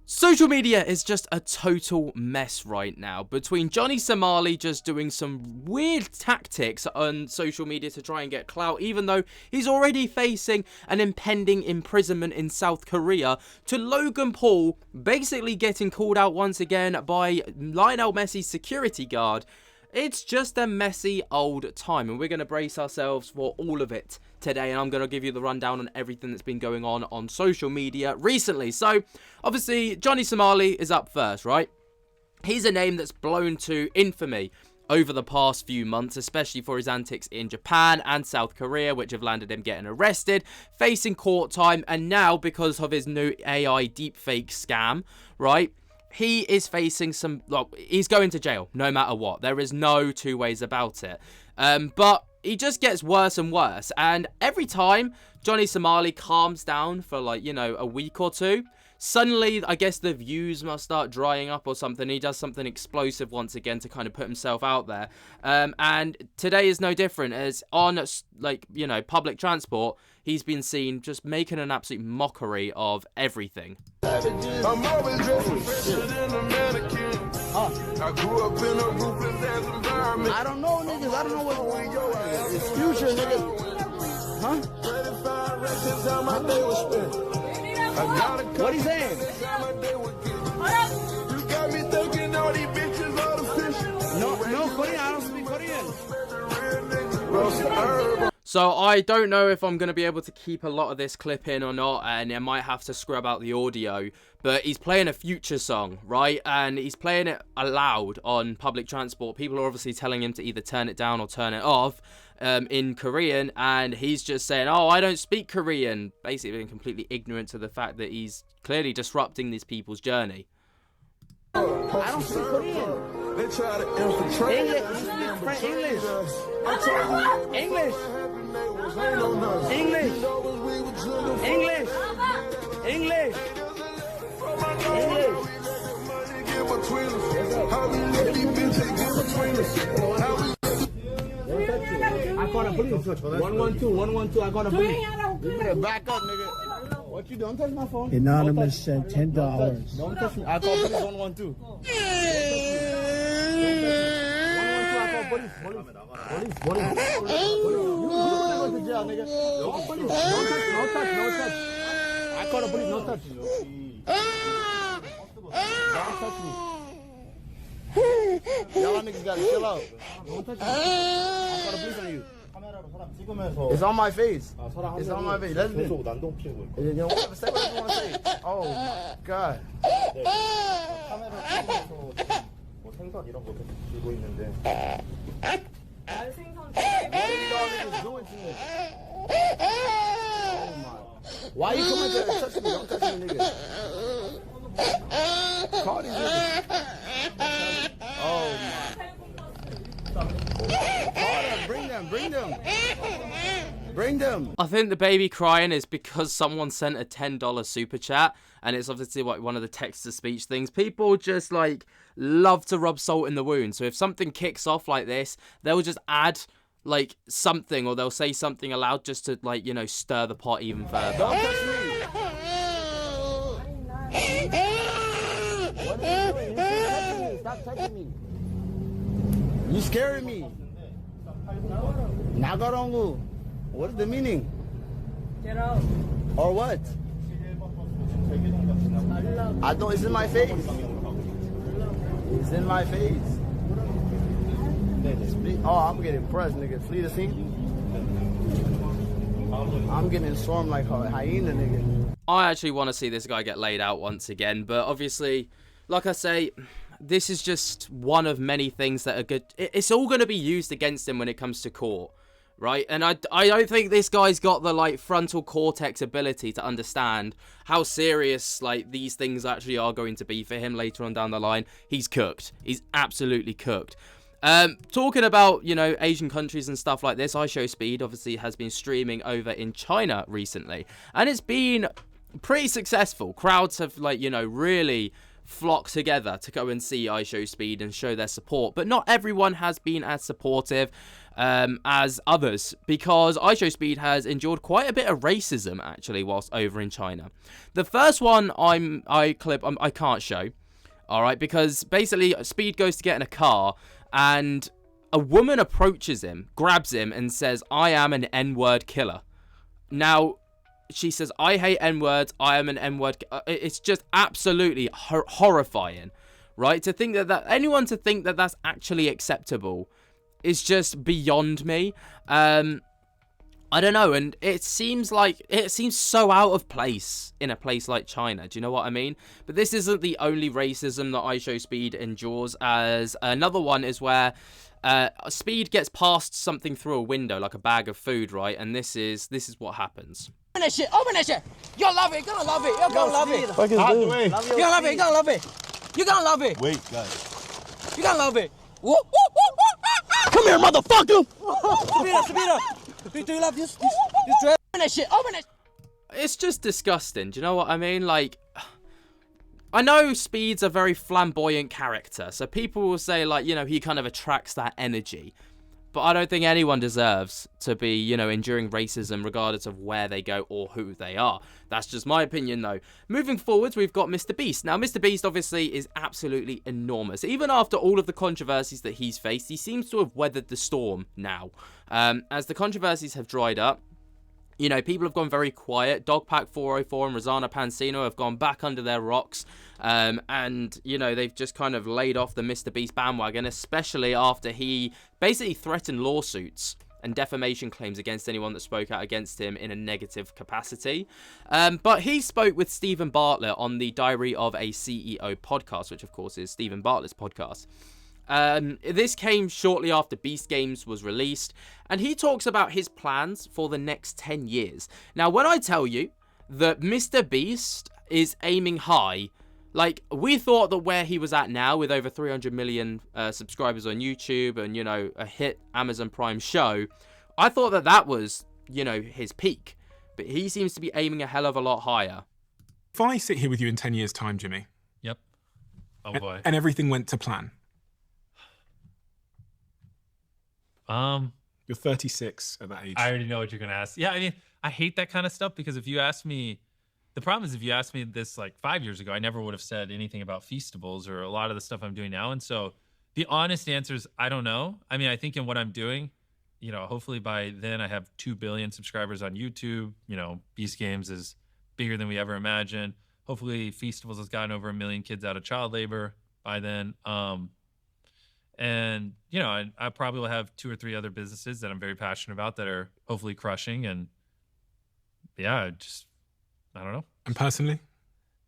Social media is just a total mess right now, between Johnny Somali just doing some weird tactics on social media to try and get clout, even though he's already facing an impending imprisonment in South Korea, to Logan Paul basically getting called out once again by Lionel Messi's security guard. It's just a messy old time, and we're going to brace ourselves for all of it today, and I'm going to give you the rundown on everything that's been going on social media recently. So, obviously, Johnny Somali is up first, right? He's a name that's blown to infamy over the past few months, especially for his antics in Japan and South Korea, which have landed him getting arrested, facing court time, and now, because of his new AI deepfake scam, right? He is facing some, well, he's going to jail no matter what. There is no two ways about it. But he just gets worse and worse. And every time Johnny Somali calms down for, like, you know, a week or two, suddenly, I guess the views must start drying up or something. He does something explosive once again to kind of put himself out there. And today is no different, as on, like, you know, public transport, he's been seen just making an absolute mockery of everything. I'm always dressing fresher than a mannequin. I grew up in a ruthless ass environment. I don't know, niggas. I don't know what it's future, niggas. Huh? 35 racks, that's how my day was spent. I got a What he saying? that's how my day would get. You got me thinking all these bitches artificial. No, Korean. I don't speak Korean. So I don't know if I'm going to be able to keep a lot of this clip in or not, and I might have to scrub out the audio, but he's playing a Future song, right? And he's playing it aloud on public transport. People are obviously telling him to either turn it down or turn it off in Korean, and he's just saying, oh, I don't speak Korean, basically being completely ignorant to the fact that he's clearly disrupting these people's journey. I don't speak Korean. They try to infiltrate. English. English. English. I call the police. 112. I call the police. You better back up, nigga. What you doing? Don't touch my phone. Anonymous sent $10. Don't touch me. I call police 112. Police. You go to jail, nigga. No touch. I call the police, no touch. Don't touch me. Y'all niggas gotta chill out. Don't touch me. I call the police on you. It's on my face. It's on my face. Let's be. Say whatever you want to say. Oh my God. 생선 이런 거 들고 있는데. What are y'all niggas doing to me? Oh my. Why you coming to touch me? Don't touch me, nigga. Call these niggas. Oh my. Call them. Bring them. I think the baby crying is because someone sent a $10 super chat, and it's obviously like one of the text-to-speech things. People just, like, love to rub salt in the wound. So if something kicks off like this, they'll just add, like, something, or they'll say something aloud just to, like, you know, stir the pot even further. Don't touch me. What are you doing? Stop touching me. You scaring me. 나가라고. What is the meaning? Get out. Or what? I don't. It's in my face. It's in my face. Oh, I'm getting pressed, nigga. Flee the scene. I'm getting swarmed like a hyena, nigga. I actually want to see this guy get laid out once again, but obviously, like I say, this is just one of many things that are good. It's all going to be used against him when it comes to court, right? And I don't think this guy's got the, like, frontal cortex ability to understand how serious, like, these things actually are going to be for him later on down the line. He's cooked. He's absolutely cooked. Talking about, you know, Asian countries and stuff like this, IShowSpeed obviously has been streaming over in China recently, and it's been pretty successful. Crowds have, like, you know, really flock together to go and see IShowSpeed and show their support. But not everyone has been as supportive as others, because IShowSpeed has endured quite a bit of racism actually whilst over in China. The first one I can't show, all right, because basically Speed goes to get in a car and a woman approaches him, grabs him, and says, "I am an N-word killer." Now, she says, "I hate N-words, I am an N-word." It's just absolutely horrifying, right? To think that anyone to think that that's actually acceptable is just beyond me. I don't know, and it seems so out of place in a place like China. Do you know what I mean? But this isn't the only racism that IShowSpeed endures, as another one is where Speed gets passed something through a window, like a bag of food, right? And this is what happens. Open that shit! Open that shit! You'll love it! You're gonna love it! You're gonna love it! Fuck is this? You're gonna love it! You're gonna love it! You're gonna love it! Wait, guys. You're gonna love it! Woo, woo, woo, woo. Come here, motherfucker! Sabina! Do you love this dress? Open that shit! Open that. It's just disgusting. Do you know what I mean? Like, I know Speed's a very flamboyant character, so people will say, like, you know, he kind of attracts that energy. But I don't think anyone deserves to be, you know, enduring racism regardless of where they go or who they are. That's just my opinion, though. Moving forwards, we've got MrBeast. Now, MrBeast obviously is absolutely enormous. Even after all of the controversies that he's faced, he seems to have weathered the storm now. As the controversies have dried up, you know, people have gone very quiet. Dogpack 404 and Rosanna Pansino have gone back under their rocks. And, you know, they've just kind of laid off the MrBeast bandwagon, especially after he basically threatened lawsuits and defamation claims against anyone that spoke out against him in a negative capacity. But he spoke with Stephen Bartlett on the Diary of a CEO podcast, which, of course, is Stephen Bartlett's podcast. This came shortly after Beast Games was released, and he talks about his plans for the next 10 years. Now, when I tell you that MrBeast is aiming high, like, we thought that where he was at now with over 300 million subscribers on YouTube and, you know, a hit Amazon Prime show, I thought that that was, you know, his peak. But he seems to be aiming a hell of a lot higher. If I sit here with you in 10 years' time, Jimmy. Yep. Oh, boy. And everything went to plan. You're 36 at that age. I already know what you're going to ask. Yeah, I mean, I hate that kind of stuff because if you ask me, the problem is if you asked me this like 5 years ago, I never would have said anything about Feastables or a lot of the stuff I'm doing now. And so the honest answer is I don't know. I mean, I think in what I'm doing, you know, hopefully by then I have 2 billion subscribers on YouTube. You know, Beast Games is bigger than we ever imagined. Hopefully Feastables has gotten over 1 million kids out of child labor by then. And, you know, I probably will have 2 or 3 other businesses that I'm very passionate about that are hopefully crushing. And yeah, I don't know. And personally?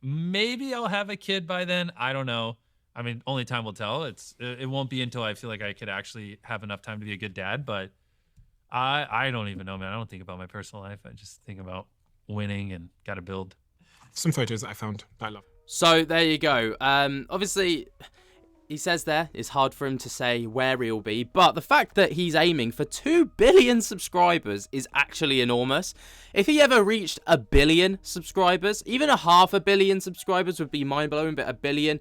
Maybe I'll have a kid by then. I don't know. I mean, only time will tell. It won't be until I feel like I could actually have enough time to be a good dad. But I don't even know, man. I don't think about my personal life. I just think about winning and got to build. Some photos that I found that I love. So there you go. Obviously, he says there it's hard for him to say where he'll be, but the fact that he's aiming for 2 billion subscribers is actually enormous. If he ever reached 1 billion subscribers, even 500 million subscribers would be mind-blowing, but 1 billion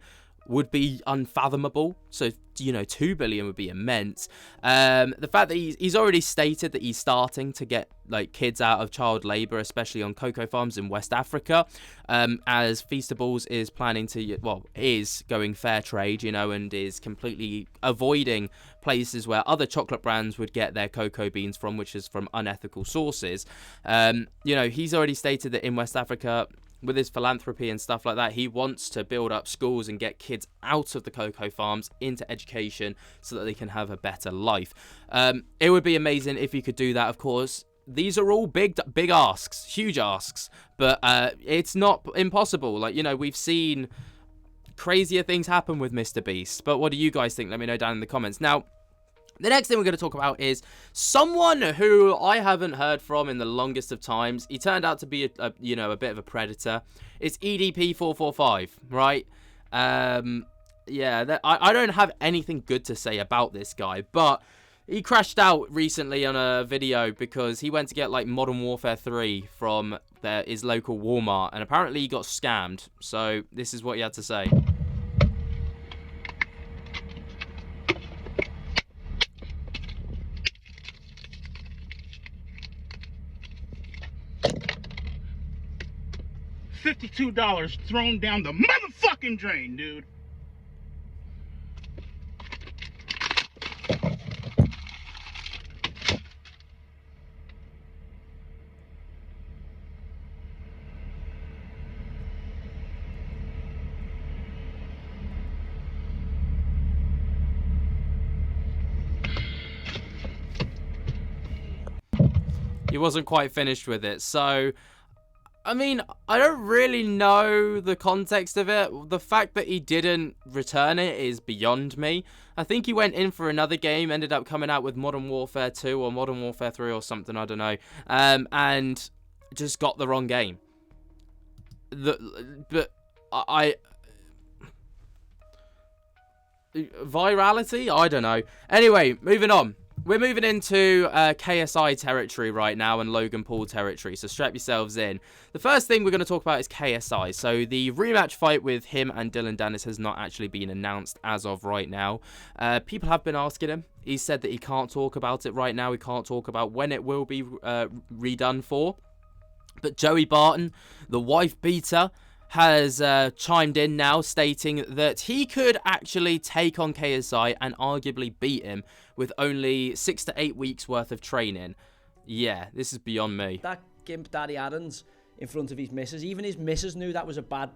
would be unfathomable. So, you know, 2 billion would be immense. The fact that he's already stated that he's starting to get like kids out of child labor, especially on cocoa farms in West Africa, as Feastables is planning to, well, is going fair trade, you know, and is completely avoiding places where other chocolate brands would get their cocoa beans from, which is from unethical sources. You know, he's already stated that in West Africa, with his philanthropy and stuff like that, he wants to build up schools and get kids out of the cocoa farms into education so that they can have a better life. It would be amazing if he could do that, of course. These are all big asks, huge asks, but it's not impossible. Like, you know, we've seen crazier things happen with MrBeast, but what do you guys think? Let me know down in the comments. Now, the next thing we're going to talk about is someone who I haven't heard from in the longest of times. He turned out to be a bit of a predator. It's EDP445, right? Yeah, I don't have anything good to say about this guy, but he crashed out recently on a video because he went to get like Modern Warfare 3 from his local Walmart, and apparently he got scammed. So this is what he had to say. $52 thrown down the motherfucking drain, dude. He wasn't quite finished with it. So, I mean, I don't really know the context of it. The fact that he didn't return it is beyond me. I think he went in for another game, ended up coming out with Modern Warfare 2 or Modern Warfare 3 or something, I don't know, and just got the wrong game. Virality? I don't know. Anyway, moving on. We're moving into KSI territory right now and Logan Paul territory, so strap yourselves in. The first thing we're going to talk about is KSI. So the rematch fight with him and Dylan Dennis has not actually been announced as of right now. People have been asking him. He said that he can't talk about it right now. He can't talk about when it will be redone for. But Joey Barton, the wife beater, has chimed in now stating that he could actually take on KSI and arguably beat him with only 6 to 8 weeks worth of training. Yeah, this is beyond me. That gimp Daddy Aaron's in front of his missus. Even his missus knew that was a bad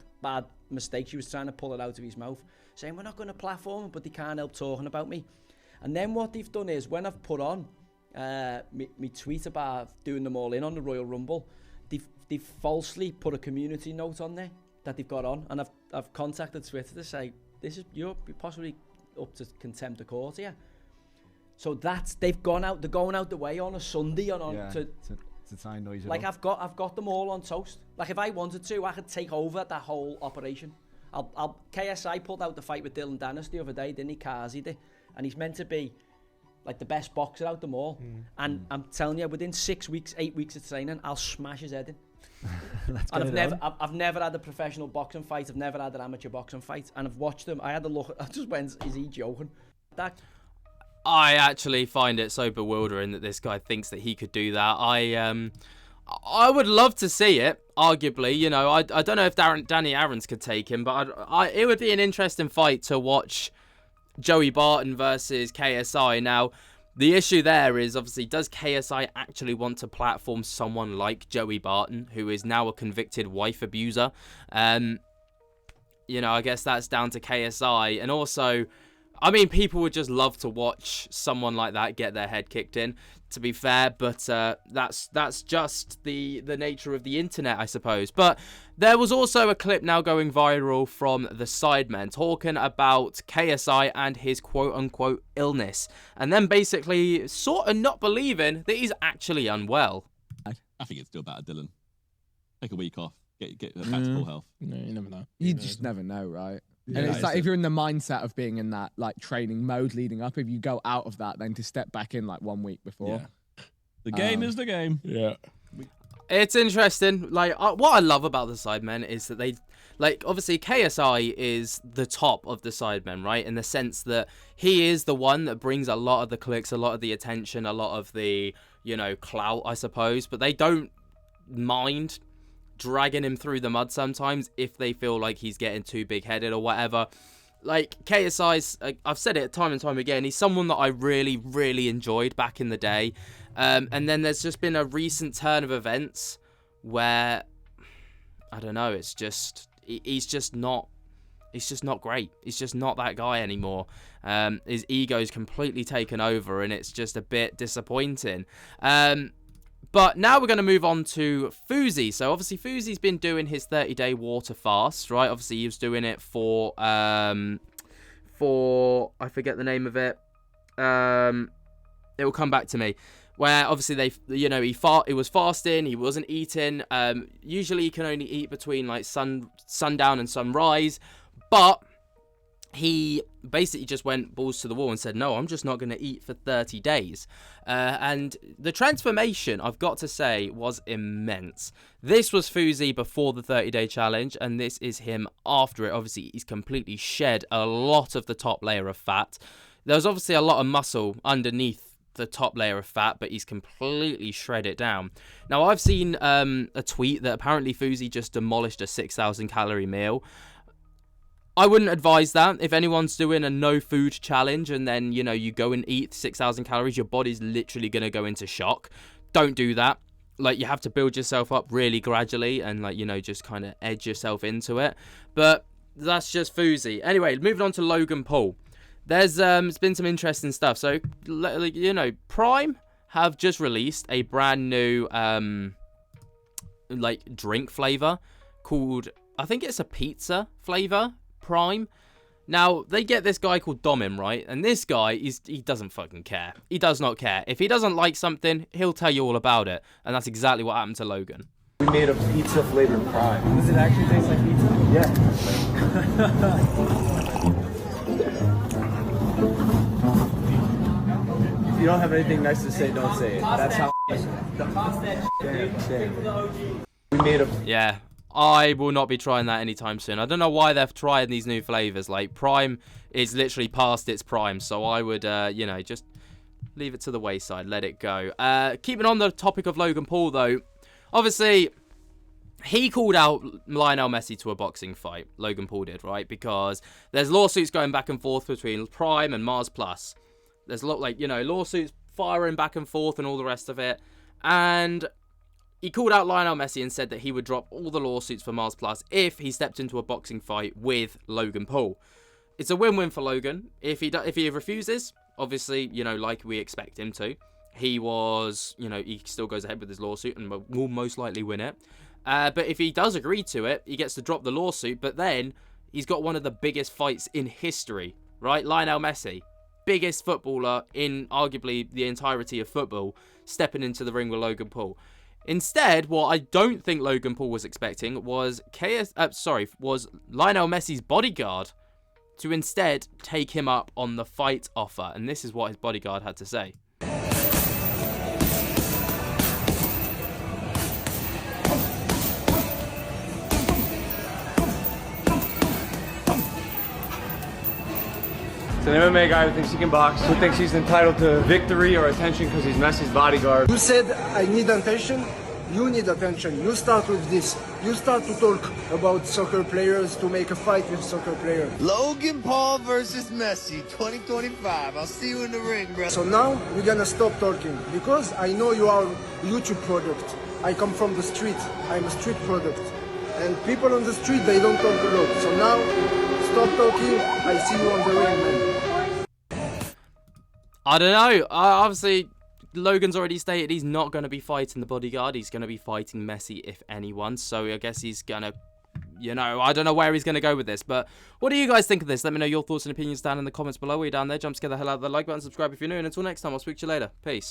mistake. She was trying to pull it out of his mouth, saying, we're not going to platform him, but they can't help talking about me. And then what they've done is, when I've put on me tweet about doing them all in on the Royal Rumble, they've falsely put a community note on there that they've got on, and I've contacted Twitter to say, you're possibly up to contempt of court here. So they're going out the way on a Sunday to try and noise it up. I've got them all on toast. Like, if I wanted to, I could take over that whole operation. KSI pulled out the fight with Dylan Dennis the other day, didn't he? Kazi did, and he's meant to be like the best boxer out them all. And I'm telling you, within 6 weeks, 8 weeks of training, I'll smash his head in. And I've never had a professional boxing fight. I've never had an amateur boxing fight, and I've watched them. I had a look. I just went, is he joking? I actually find it so bewildering that this guy thinks that he could do that. I would love to see it. Arguably, you know, I don't know if Danny Aaron's could take him, but it would be an interesting fight to watch. Joey Barton versus KSI. Now, the issue there is, obviously, does KSI actually want to platform someone like Joey Barton, who is now a convicted wife abuser? You know, I guess that's down to KSI. And also, I mean, people would just love to watch someone like that get their head kicked in, to be fair, but that's just the nature of the internet, I suppose. But there was also a clip now going viral from the Sidemen talking about KSI and his quote-unquote illness, and then basically sort of not believing that he's actually unwell. I think it's still better, Dylan. Take a week off, get back to full health. No, you never know. You just never know, right? Yeah, and it's like, if you're in the mindset of being in that like training mode leading up, if you go out of that, then to step back in like 1 week before. Yeah. The game is the game. Yeah. It's interesting. Like, what I love about the Sidemen is that they, like, obviously KSI is the top of the Sidemen, right? In the sense that he is the one that brings a lot of the clicks, a lot of the attention, a lot of the, you know, clout, I suppose. But they don't mind dragging him through the mud sometimes if they feel like he's getting too big-headed or whatever. Like, KSI's, I've said it time and time again, he's someone that I really, really enjoyed back in the day. And then there's just been a recent turn of events where, I don't know, it's just, he's just not great. He's just not that guy anymore. His ego's completely taken over, and it's just a bit disappointing. But now we're going to move on to Fousey. So obviously Fousey's been doing his 30-day water fast, right? Obviously he was doing it for I forget the name of it. It will come back to me. Where obviously he was fasting, he wasn't eating. Usually he can only eat between like sundown and sunrise, but he basically just went balls to the wall and said, no, I'm just not going to eat for 30 days. And the transformation, I've got to say, was immense. This was Fousey before the 30-day challenge, and this is him after it. Obviously, he's completely shed a lot of the top layer of fat. There was obviously a lot of muscle underneath the top layer of fat, but he's completely shredded it down. Now, I've seen a tweet that apparently Fousey just demolished a 6,000 calorie meal. I wouldn't advise that. If anyone's doing a no food challenge and then, you know, you go and eat 6,000 calories, your body's literally going to go into shock. Don't do that. Like, you have to build yourself up really gradually and, like, you know, just kind of edge yourself into it. But that's just Fousey. Anyway, moving on to Logan Paul. There's been some interesting stuff. So, you know, Prime have just released a brand new, like, drink flavor called, I think it's a pizza flavor, Prime. Now, they get this guy called Domim, right? And this guy, he doesn't fucking care. He does not care. If he doesn't like something, he'll tell you all about it. And that's exactly what happened to Logan. We made a pizza flavored Prime. Does it actually taste like pizza? Yeah. If you don't have anything nice to say, don't say it. That's how. Damn. We made a. Yeah. I will not be trying that anytime soon. I don't know why they're trying these new flavors. Like, Prime is literally past its prime. So I would, you know, just leave it to the wayside. Let it go. Keeping on the topic of Logan Paul, though. Obviously, he called out Lionel Messi to a boxing fight. Logan Paul did, right? Because there's lawsuits going back and forth between Prime and Mars Plus. There's a lot, like, you know, lawsuits firing back and forth and all the rest of it. And he called out Lionel Messi and said that he would drop all the lawsuits for Mars Plus if he stepped into a boxing fight with Logan Paul. It's a win-win for Logan. If he refuses, obviously, you know, like we expect him to, he still goes ahead with his lawsuit and will most likely win it. But if he does agree to it, he gets to drop the lawsuit. But then he's got one of the biggest fights in history, right? Lionel Messi, biggest footballer in arguably the entirety of football, stepping into the ring with Logan Paul. Instead, what I don't think Logan Paul was expecting was was Lionel Messi's bodyguard to instead take him up on the fight offer. And this is what his bodyguard had to say. It's an MMA guy who thinks he can box, who thinks he's entitled to victory or attention because he's Messi's bodyguard. You said I need attention. You need attention. You start with this. You start to talk about soccer players to make a fight with soccer players. Logan Paul versus Messi, 2025. I'll see you in the ring, bro. So now we're gonna stop talking because I know you are YouTube product. I come from the street. I'm a street product. And people on the street, they don't talk a lot. So now, stop talking. I see you on the ring, man. I don't know. Obviously, Logan's already stated he's not going to be fighting the bodyguard. He's going to be fighting Messi, if anyone. So I guess he's going to, you know, I don't know where he's going to go with this. But what do you guys think of this? Let me know your thoughts and opinions down in the comments below. We're down there. Jump scare the hell out of the like button. Subscribe if you're new. And until next time, I'll speak to you later. Peace.